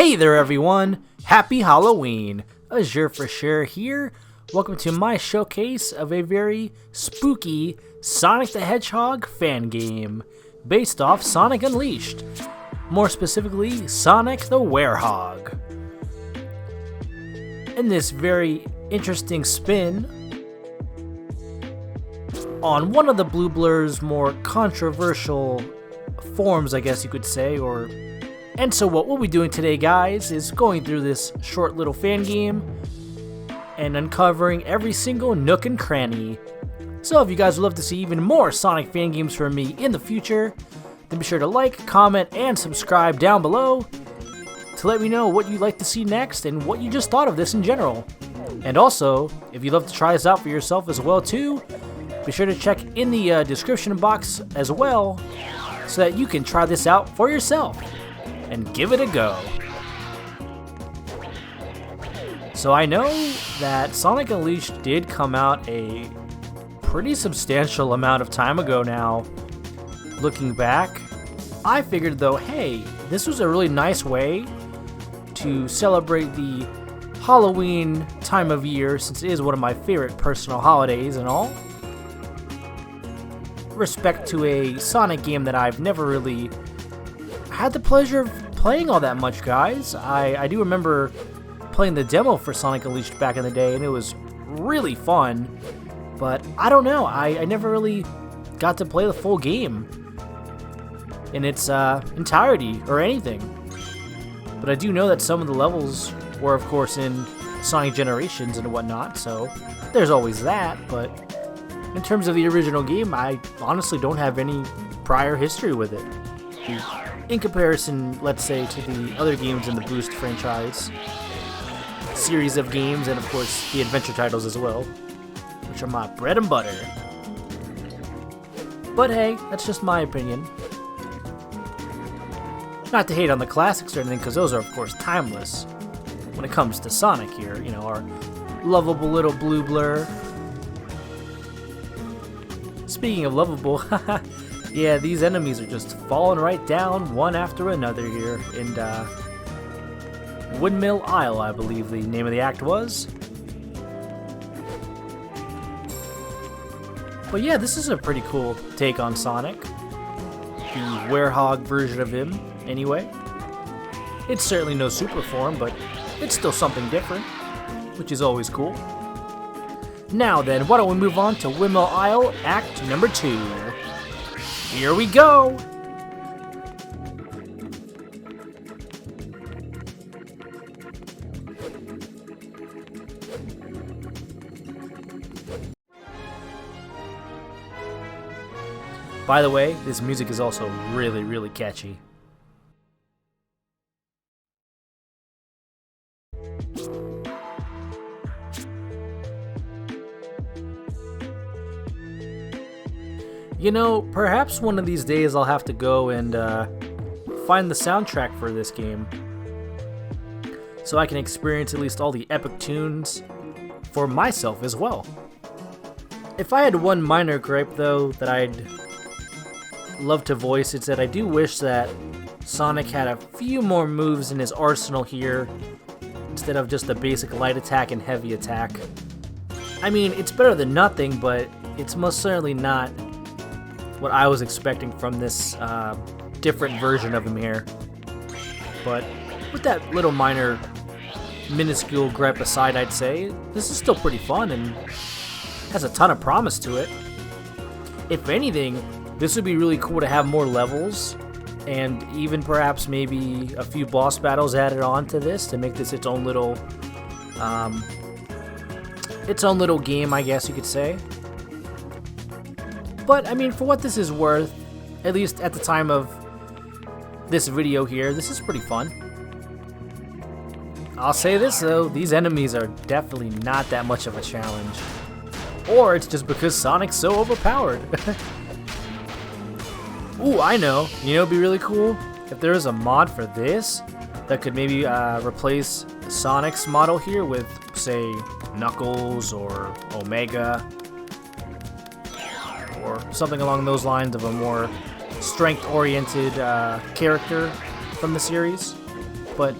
Hey there everyone! Happy Halloween! Azure for sure here. Welcome to my showcase of a very spooky Sonic the Hedgehog fan game based off Sonic Unleashed. More specifically, Sonic the Werehog. In this very interesting spin on one of the Blue Blur's more controversial forms, I guess you could say, And so what we'll be doing today, guys, is going through this short little fan game and uncovering every single nook and cranny. So if you guys would love to see even more Sonic fan games from me in the future, then be sure to like, comment, and subscribe down below to let me know what you'd like to see next and what you just thought of this in general. And also, if you'd love to try this out for yourself as well too, be sure to check in the description box as well so that you can try this out for yourself and give it a go. So I know that Sonic Unleashed did come out a pretty substantial amount of time ago now. Looking back, I figured though, hey, this was a really nice way to celebrate the Halloween time of year, since it is one of my favorite personal holidays and all. Respect to a Sonic game that I've never really had the pleasure of playing all that much, guys. I do remember playing the demo for Sonic Unleashed back in the day, and it was really fun. But I don't know, I never really got to play the full game in its entirety or anything. But I do know that some of the levels were, of course, in Sonic Generations and whatnot, so there's always that. But in terms of the original game, I honestly don't have any prior history with it, in comparison, let's say, to the other games in the Boost franchise series of games, and of course the adventure titles as well, which are my bread and butter. But hey, that's just my opinion. Not to hate on the classics or anything, because those are of course timeless when it comes to Sonic here, you know, our lovable little Blue Blur. Speaking of lovable, yeah, these enemies are just falling right down one after another here in Windmill Isle, I believe the name of the act was. But yeah, this is a pretty cool take on Sonic. The Werehog version of him, anyway. It's certainly no super form, but it's still something different, which is always cool. Now then, why don't we move on to Windmill Isle, Act number 2. Here we go! By the way, this music is also really, really catchy. You know, perhaps one of these days I'll have to go and find the soundtrack for this game, so I can experience at least all the epic tunes for myself as well. If I had one minor gripe though that I'd love to voice, it's that I do wish that Sonic had a few more moves in his arsenal here, instead of just the basic light attack and heavy attack. I mean, it's better than nothing, but it's most certainly not what I was expecting from this different version of him here. But with that little minor, minuscule gripe aside, I'd say this is still pretty fun and has a ton of promise to it. If anything, this would be really cool to have more levels, and even perhaps maybe a few boss battles added on to this to make this its own little game, I guess you could say. But I mean, for what this is worth, at least at the time of this video here, this is pretty fun. I'll say this though, these enemies are definitely not that much of a challenge. Or it's just because Sonic's so overpowered. Ooh, I know. You know, it'd be really cool if there was a mod for this that could maybe replace Sonic's model here with, say, Knuckles or Omega, or something along those lines of a more strength-oriented character from the series. But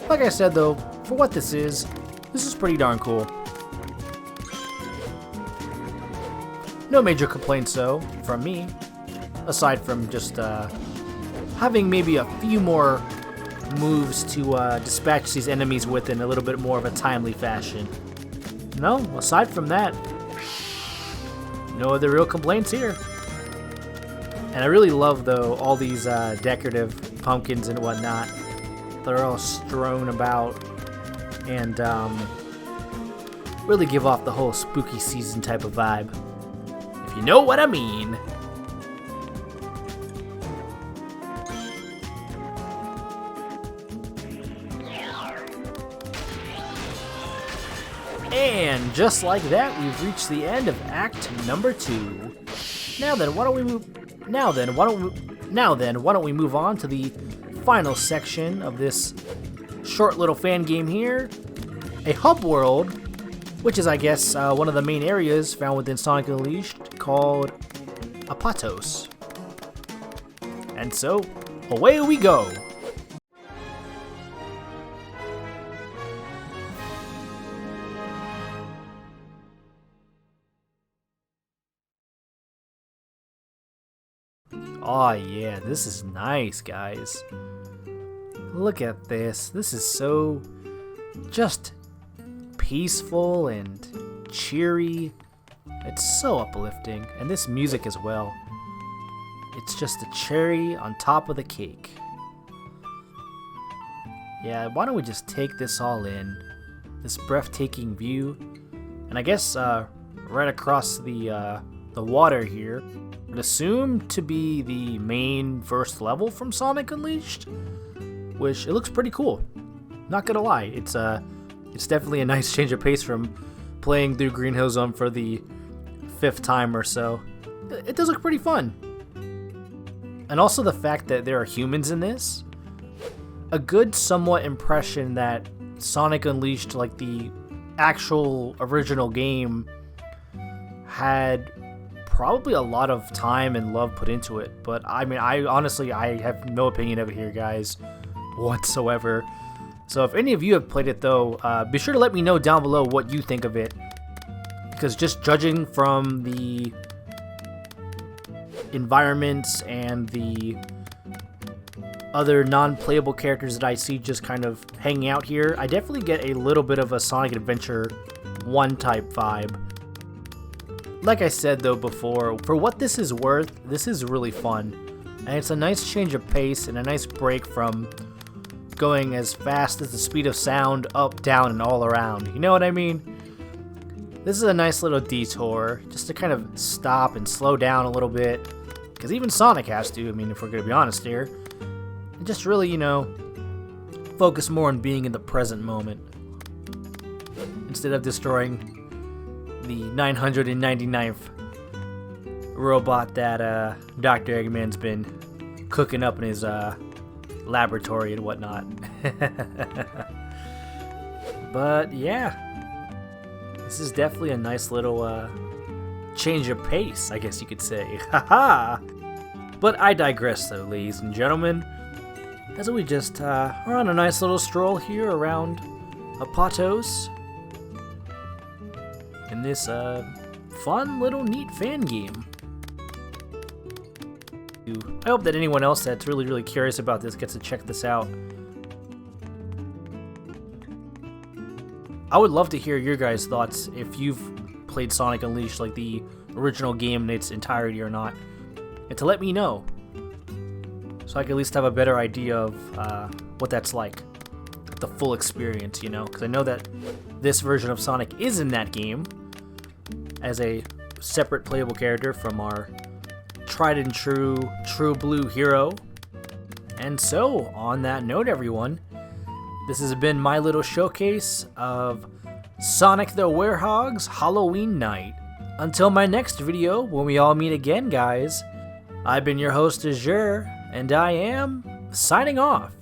Like I said though, for what this is pretty darn cool. No major complaints though, from me, aside from just having maybe a few more moves to dispatch these enemies with in a little bit more of a timely fashion. No, aside from that, no other real complaints here. And I really love though all these decorative pumpkins and whatnot. They're all strewn about and really give off the whole spooky season type of vibe, if you know what I mean. And just like that, we've reached the end of Act number 2. Now then, why don't we move on to the final section of this short little fan game here, a hub world, which is, I guess, one of the main areas found within Sonic Unleashed, called Apotos. And so, away we go! Oh yeah, this is nice, guys. Look at this. This is so just peaceful and cheery. It's so uplifting. And this music as well. It's just a cherry on top of the cake. Yeah, why don't we just take this all in? This breathtaking view. And I guess right across the water here, would assume to be the main first level from Sonic Unleashed, which it looks pretty cool. Not gonna lie, it's definitely a nice change of pace from playing through Green Hill Zone for the 5th time or so. It does look pretty fun. And also the fact that there are humans in this, a good somewhat impression that Sonic Unleashed, like the actual original game, had probably a lot of time and love put into it. But I mean, I honestly have no opinion of it here, guys, whatsoever. So if any of you have played it though, be sure to let me know down below what you think of it, because just judging from the environments and the other non-playable characters that I see just kind of hanging out here, I definitely get a little bit of a Sonic Adventure 1 type vibe. Like I said though before, for what this is worth, this is really fun. And it's a nice change of pace and a nice break from going as fast as the speed of sound, up, down, and all around. You know what I mean? This is a nice little detour, just to kind of stop and slow down a little bit. Because even Sonic has to, I mean, if we're going to be honest here. And just really, you know, focus more on being in the present moment, instead of destroying the 999th robot that Dr. Eggman's been cooking up in his laboratory and whatnot. But yeah, this is definitely a nice little change of pace, I guess you could say. Haha! But I digress though, ladies and gentlemen, as we just are on a nice little stroll here around Apotos in this fun little neat fan game. I hope that anyone else that's really curious about this gets to check this out. I would love to hear your guys' thoughts if you've played Sonic Unleashed, like the original game in its entirety or not, and to let me know, so I can at least have a better idea of what that's like, the full experience, you know, because I know that this version of Sonic is in that game as a separate playable character from our tried and true blue hero. And so, on that note, everyone, this has been my little showcase of Sonic the Werehog's Halloween Night. Until my next video, when we all meet again, guys, I've been your host, Azure, and I am signing off.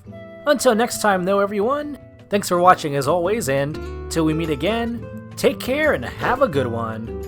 Until next time, though, everyone, thanks for watching as always, and till we meet again, take care and have a good one.